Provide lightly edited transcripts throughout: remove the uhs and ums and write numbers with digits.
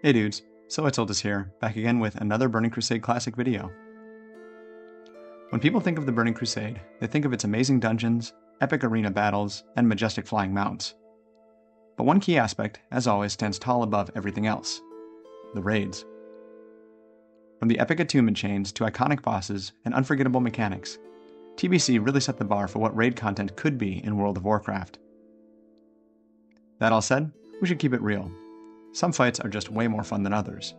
Hey dudes, SilviteSoltis here, back again with another Burning Crusade Classic video. When people think of the Burning Crusade, they think of its amazing dungeons, epic arena battles, and majestic flying mounts. But one key aspect, as always, stands tall above everything else: the raids. From the epic attunement chains to iconic bosses and unforgettable mechanics, TBC really set the bar for what raid content could be in World of Warcraft. That all said, we should keep it real. Some fights are just way more fun than others.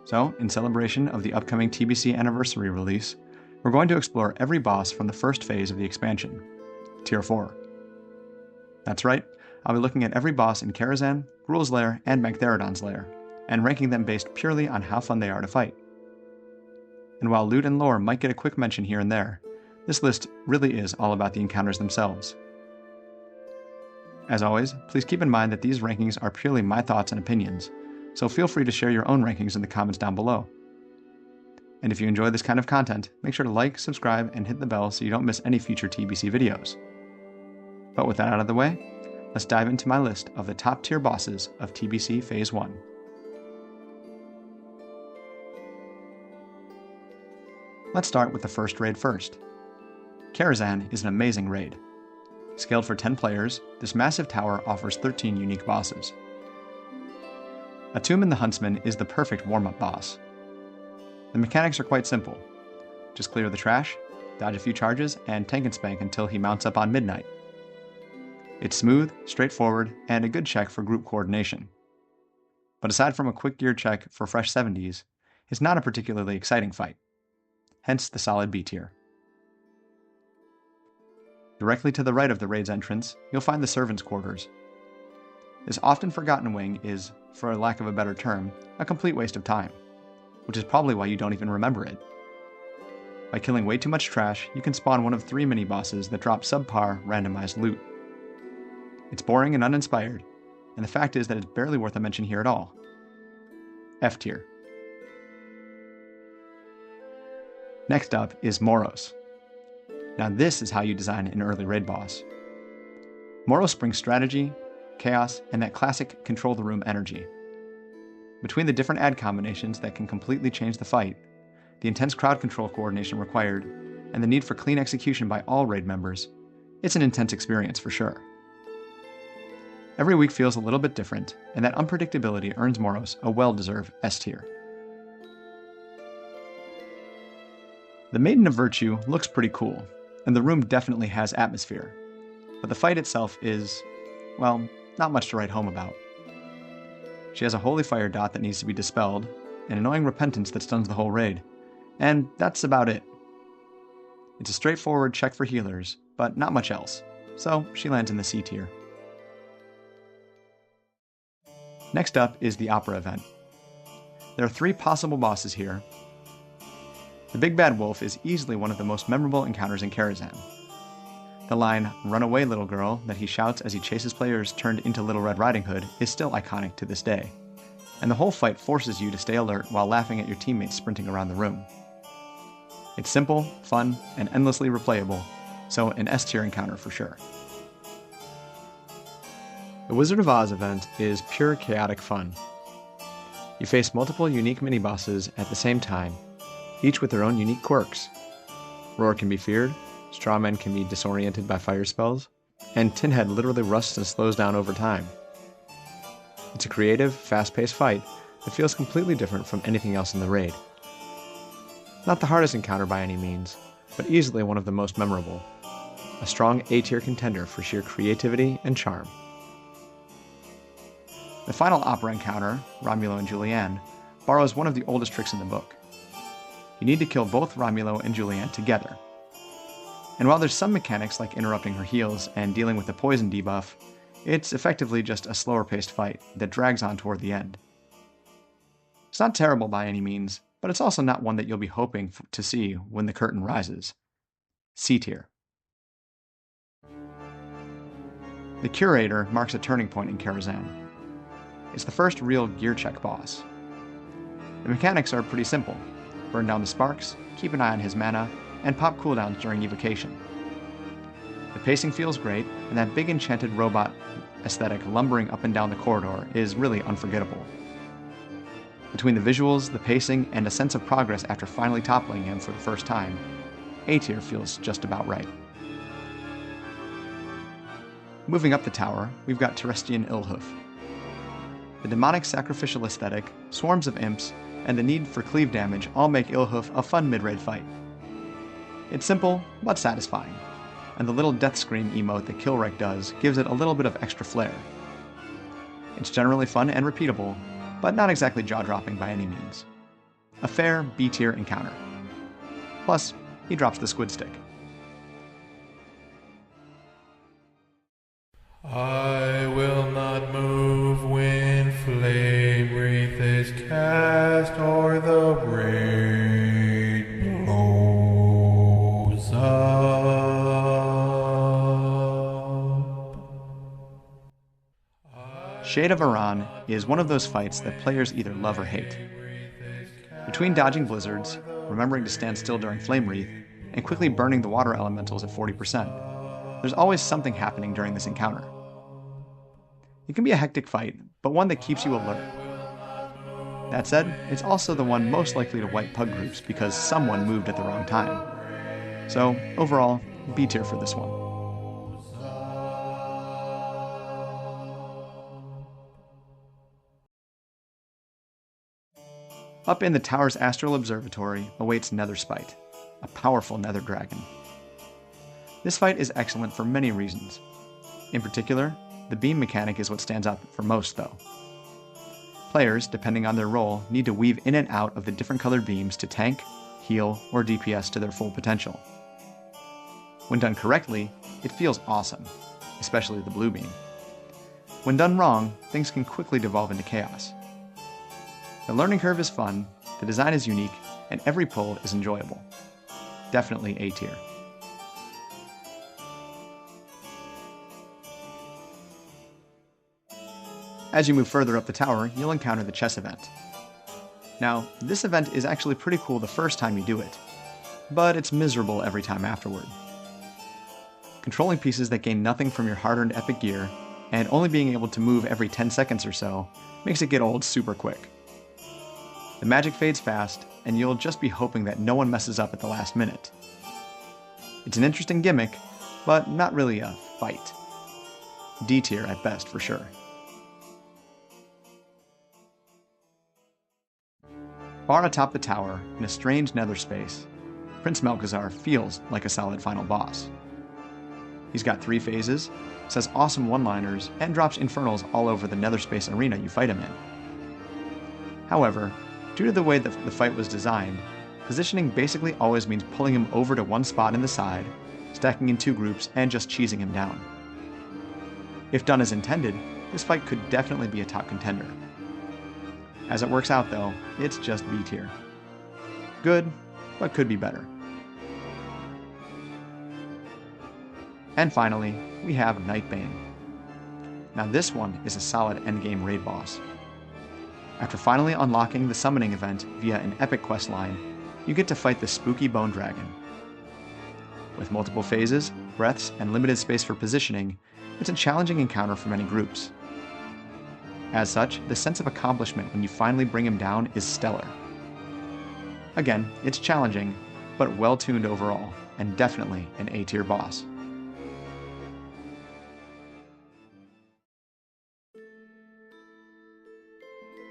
So, in celebration of the upcoming TBC Anniversary release, we're going to explore every boss from the first phase of the expansion, Tier 4. That's right, I'll be looking at every boss in Karazhan, Gruul's Lair, and Magtheridon's Lair, and ranking them based purely on how fun they are to fight. And while loot and lore might get a quick mention here and there, this list really is all about the encounters themselves. As always, please keep in mind that these rankings are purely my thoughts and opinions, so feel free to share your own rankings in the comments down below. And if you enjoy this kind of content, make sure to like, subscribe, and hit the bell so you don't miss any future TBC videos. But with that out of the way, let's dive into my list of the top tier bosses of TBC Phase 1. Let's start with the first raid first. Karazhan is an amazing raid. Scaled for 10 players, this massive tower offers 13 unique bosses. Attunement the Huntsman is the perfect warm-up boss. The mechanics are quite simple. Just clear the trash, dodge a few charges, and tank and spank until he mounts up on midnight. It's smooth, straightforward, and a good check for group coordination. But aside from a quick gear check for fresh 70s, it's not a particularly exciting fight. Hence the solid B tier. Directly to the right of the raid's entrance, you'll find the servants' quarters. This often forgotten wing is, for lack of a better term, a complete waste of time, which is probably why you don't even remember it. By killing way too much trash, you can spawn one of 3 mini-bosses that drop subpar, randomized loot. It's boring and uninspired, and the fact is that it's barely worth a mention here at all. F tier. Next up is Moroes. Now this is how you design an early raid boss. Moroes brings strategy, chaos, and that classic control the room energy. Between the different ad combinations that can completely change the fight, the intense crowd control coordination required, and the need for clean execution by all raid members, it's an intense experience for sure. Every week feels a little bit different, and that unpredictability earns Moroes a well-deserved S tier. The Maiden of Virtue looks pretty cool, and the room definitely has atmosphere, but the fight itself is, well, not much to write home about. She has a holy fire dot that needs to be dispelled, an annoying repentance that stuns the whole raid, and that's about it. It's a straightforward check for healers, but not much else, so she lands in the C tier. Next up is the Opera event. There are 3 possible bosses here. The Big Bad Wolf is easily one of the most memorable encounters in Karazhan. The line, "Run away, little girl," that he shouts as he chases players turned into Little Red Riding Hood is still iconic to this day, and the whole fight forces you to stay alert while laughing at your teammates sprinting around the room. It's simple, fun, and endlessly replayable, so an S tier encounter for sure. The Wizard of Oz event is pure chaotic fun. You face multiple unique mini-bosses at the same time, each with their own unique quirks. Roar can be feared, Strawman can be disoriented by fire spells, and Tinhead literally rusts and slows down over time. It's a creative, fast-paced fight that feels completely different from anything else in the raid. Not the hardest encounter by any means, but easily one of the most memorable. A strong A-tier contender for sheer creativity and charm. The final opera encounter, Romulo and Julianne, borrows one of the oldest tricks in the book. You need to kill both Romulo and Julianne together. And while there's some mechanics like interrupting her heals and dealing with the poison debuff, it's effectively just a slower paced fight that drags on toward the end. It's not terrible by any means, but it's also not one that you'll be hoping to see when the curtain rises. C tier. The Curator marks a turning point in Karazhan. It's the first real gear check boss. The mechanics are pretty simple. Burn down the sparks, keep an eye on his mana, and pop cooldowns during evocation. The pacing feels great, and that big enchanted robot aesthetic lumbering up and down the corridor is really unforgettable. Between the visuals, the pacing, and a sense of progress after finally toppling him for the first time, A tier feels just about right. Moving up the tower, we've got Terrestrian Illhoof. The demonic sacrificial aesthetic, swarms of imps, and the need for cleave damage all make Illhoof a fun mid-raid fight. It's simple, but satisfying, and the little death scream emote that Kilrek does gives it a little bit of extra flair. It's generally fun and repeatable, but not exactly jaw-dropping by any means. A fair B-tier encounter. Plus, he drops the squid stick. I will not move when flame wreath is cast or the raid blows up. Shade of Aran is one of those fights that players either love or hate. Between dodging blizzards, remembering to stand still during Flame Wreath, and quickly burning the water elementals at 40%, there's always something happening during this encounter. It can be a hectic fight, but one that keeps you alert. That said, it's also the one most likely to wipe pug groups because someone moved at the wrong time. So, overall, B tier for this one. Up in the tower's astral observatory awaits Netherspite, a powerful nether dragon. This fight is excellent for many reasons. In particular, the beam mechanic is what stands out for most, though. Players, depending on their role, need to weave in and out of the different colored beams to tank, heal, or DPS to their full potential. When done correctly, it feels awesome, especially the blue beam. When done wrong, things can quickly devolve into chaos. The learning curve is fun, the design is unique, and every pull is enjoyable. Definitely A tier. As you move further up the tower, you'll encounter the chess event. Now, this event is actually pretty cool the first time you do it, but it's miserable every time afterward. Controlling pieces that gain nothing from your hard-earned epic gear, and only being able to move every 10 seconds or so, makes it get old super quick. The magic fades fast, and you'll just be hoping that no one messes up at the last minute. It's an interesting gimmick, but not really a fight. D tier at best, for sure. Far atop the tower, in a strange nether space, Prince Melchizar feels like a solid final boss. He's got 3 phases, says awesome one-liners, and drops infernals all over the nether space arena you fight him in. However, due to the way that the fight was designed, positioning basically always means pulling him over to one spot in the side, stacking in 2 groups, and just cheesing him down. If done as intended, this fight could definitely be a top contender. As it works out though, it's just B tier. Good, but could be better. And finally, we have Nightbane. Now this one is a solid endgame raid boss. After finally unlocking the summoning event via an epic questline, you get to fight the spooky bone dragon. With multiple phases, breaths, and limited space for positioning, it's a challenging encounter for many groups. As such, the sense of accomplishment when you finally bring him down is stellar. Again, it's challenging, but well-tuned overall, and definitely an A-tier boss.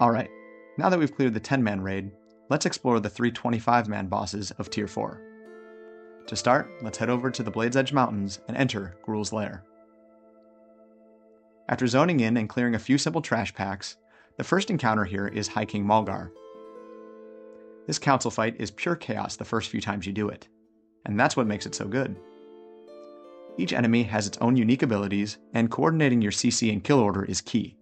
Alright, now that we've cleared the 10-man raid, let's explore the 3 25-man bosses of Tier 4. To start, let's head over to the Blade's Edge Mountains and enter Gruul's Lair. After zoning in and clearing a few simple trash packs, the first encounter here is High King Malgar. This council fight is pure chaos the first few times you do it, and that's what makes it so good. Each enemy has its own unique abilities, and coordinating your CC and kill order is key.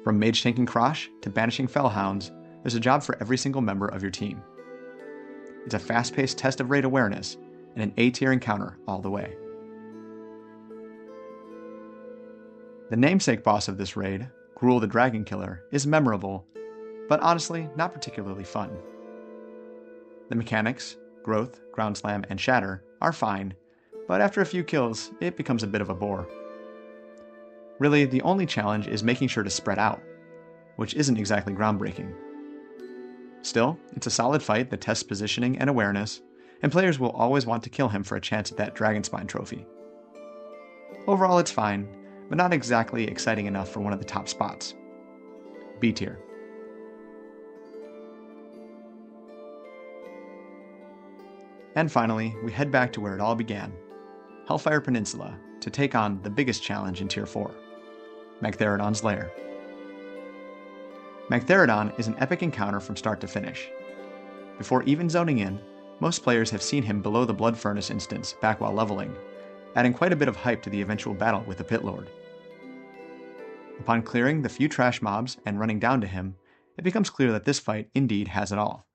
From mage tanking Krosh to banishing Fellhounds, there's a job for every single member of your team. It's a fast-paced test of raid awareness, and an A-tier encounter all the way. The namesake boss of this raid, Gruul the Dragonkiller, is memorable, but honestly not particularly fun. The mechanics, Growth, Ground Slam, and Shatter, are fine, but after a few kills, it becomes a bit of a bore. Really, the only challenge is making sure to spread out, which isn't exactly groundbreaking. Still, it's a solid fight that tests positioning and awareness, and players will always want to kill him for a chance at that Dragonspine trophy. Overall, it's fine, but not exactly exciting enough for one of the top spots. B tier. And finally, we head back to where it all began, Hellfire Peninsula, to take on the biggest challenge in Tier 4, Magtheridon's Lair. Magtheridon is an epic encounter from start to finish. Before even zoning in, most players have seen him below the Blood Furnace instance back while leveling, adding quite a bit of hype to the eventual battle with the Pit Lord. Upon clearing the few trash mobs and running down to him, it becomes clear that this fight indeed has it all.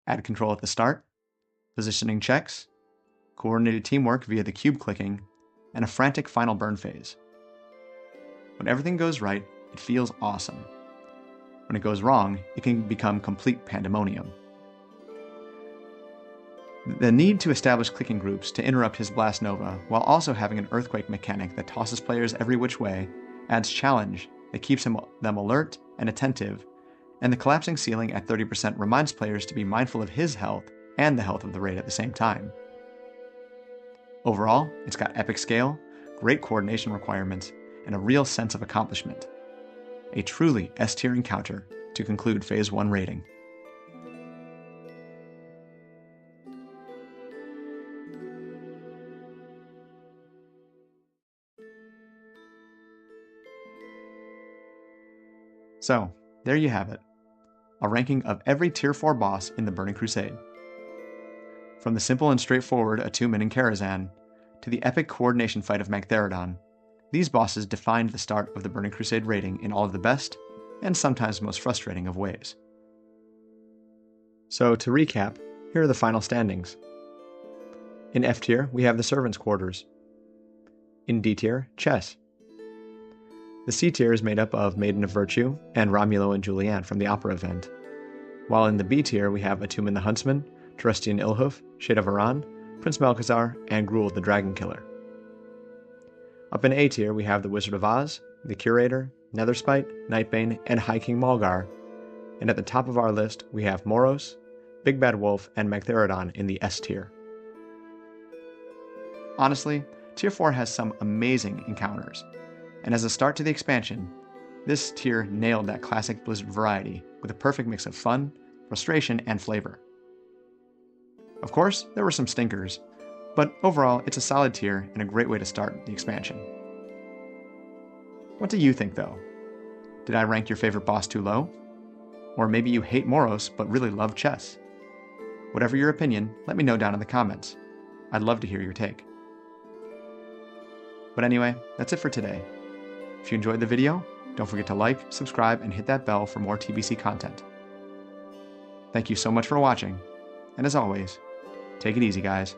Add control at the start, positioning checks, coordinated teamwork via the cube clicking, and a frantic final burn phase. When everything goes right, it feels awesome. When it goes wrong, it can become complete pandemonium. The need to establish clicking groups to interrupt his Blast Nova while also having an Earthquake mechanic that tosses players every which way adds challenge that keeps them alert and attentive, and the collapsing ceiling at 30% reminds players to be mindful of his health and the health of the raid at the same time. Overall, it's got epic scale, great coordination requirements, and a real sense of accomplishment. A truly S-tier encounter to conclude Phase 1 raiding. So, there you have it. A ranking of every Tier 4 boss in the Burning Crusade. From the simple and straightforward attunement in Karazhan, to the epic coordination fight of Magtheridon, these bosses defined the start of the Burning Crusade raiding in all of the best, and sometimes most frustrating of ways. So to recap, here are the final standings. In F tier, we have the Servants' Quarters. In D tier, Chess. The C tier is made up of Maiden of Virtue and Romulo and Julianne from the Opera event, while in the B tier we have Atumen the Huntsman, Terestian Ilhoof, Shade of Aran, Prince Malchezaar, and Gruul the Dragonkiller. Up in A tier we have the Wizard of Oz, the Curator, Netherspite, Nightbane, and High King Malgar, and at the top of our list we have Moroes, Big Bad Wolf, and Magtheridon in the S tier. Honestly, Tier 4 has some amazing encounters, and as a start to the expansion, this tier nailed that classic Blizzard variety with a perfect mix of fun, frustration, and flavor. Of course, there were some stinkers, but overall it's a solid tier and a great way to start the expansion. What do you think though? Did I rank your favorite boss too low? Or maybe you hate Moroes but really love Chess? Whatever your opinion, let me know down in the comments. I'd love to hear your take. But anyway, that's it for today. If you enjoyed the video, don't forget to like, subscribe, and hit that bell for more TBC content. Thank you so much for watching, and as always, take it easy, guys.